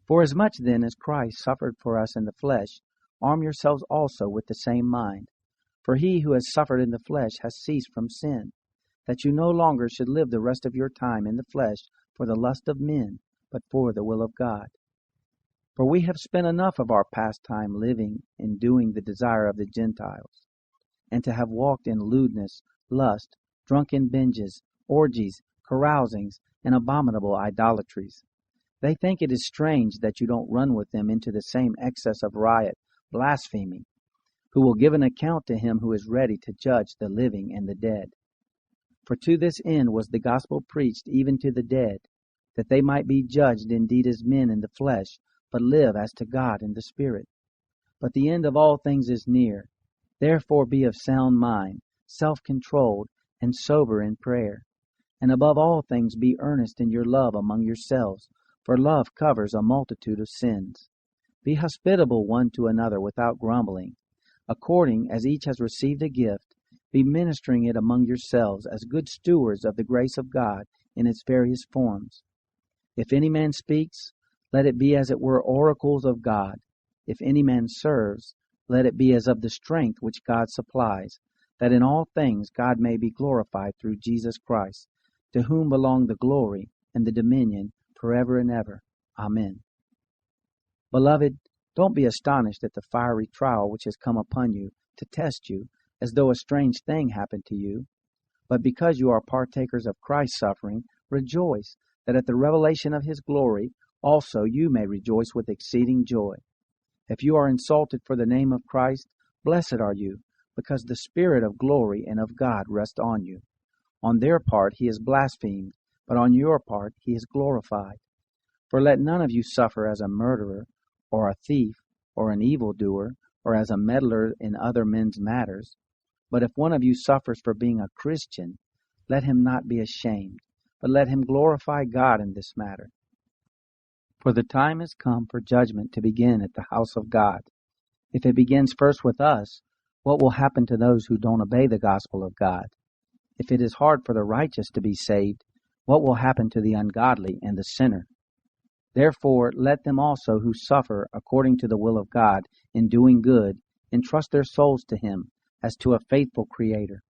Forasmuch then as Christ suffered for us in the flesh, arm yourselves also with the same mind. For he who has suffered in the flesh has ceased from sin, that you no longer should live the rest of your time in the flesh for the lust of men, but for the will of God. For we have spent enough of our past time living in doing the desire of the Gentiles, and to have walked in lewdness, lust, drunken binges, orgies, carousings, and abominable idolatries. They think it is strange that you don't run with them into the same excess of riot, blaspheming, who will give an account to him who is ready to judge the living and the dead. For to this end was the gospel preached even to the dead, that they might be judged indeed as men in the flesh, but live as to God in the Spirit. But the end of all things is near. Therefore be of sound mind, self-controlled, and sober in prayer. And above all things be earnest in your love among yourselves, for love covers a multitude of sins. Be hospitable one to another without grumbling. According as each has received a gift, be ministering it among yourselves as good stewards of the grace of God in its various forms. If any man speaks, let it be as it were oracles of God. If any man serves, let it be as of the strength which God supplies, that in all things God may be glorified through Jesus Christ, to whom belong the glory and the dominion forever and ever. Amen. Beloved, don't be astonished at the fiery trial which has come upon you to test you, as though a strange thing happened to you. But because you are partakers of Christ's suffering, rejoice, that at the revelation of his glory also you may rejoice with exceeding joy. If you are insulted for the name of Christ, blessed are you, because the Spirit of glory and of God rests on you. On their part he is blasphemed, but on your part he is glorified. For let none of you suffer as a murderer, or a thief, or an evildoer, or as a meddler in other men's matters. But if one of you suffers for being a Christian, let him not be ashamed, but let him glorify God in this matter. For the time has come for judgment to begin at the house of God. If it begins first with us, what will happen to those who don't obey the gospel of God? If it is hard for the righteous to be saved, what will happen to the ungodly and the sinner? Therefore, let them also who suffer according to the will of God in doing good entrust their souls to him as to a faithful Creator.